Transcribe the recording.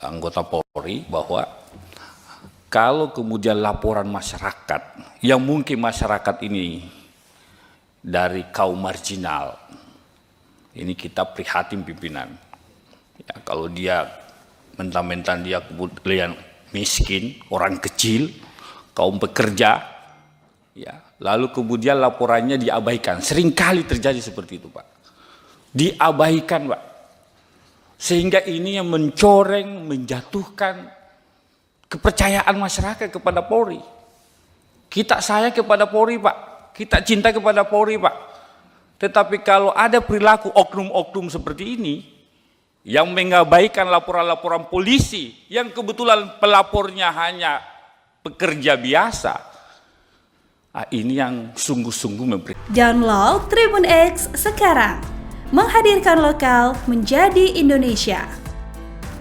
anggota Polri bahwa kalau kemudian laporan masyarakat, yang mungkin masyarakat ini dari kaum marginal, ini kita prihatin pimpinan. Ya, kalau dia mentang-mentang dia kemudian miskin, orang kecil, kaum pekerja, ya, lalu kemudian laporannya diabaikan. Seringkali terjadi seperti itu, Pak. Diabaikan, Pak. Sehingga ini yang mencoreng, menjatuhkan kepercayaan masyarakat kepada Polri. Kita sayang kepada Polri, Pak. Kita cinta kepada Polri, Pak. Tetapi kalau ada perilaku oknum-oknum seperti ini, yang mengabaikan laporan-laporan polisi, yang kebetulan pelapornya hanya pekerja biasa, ini yang sungguh-sungguh memberi. Download Tribun X sekarang, menghadirkan lokal menjadi Indonesia.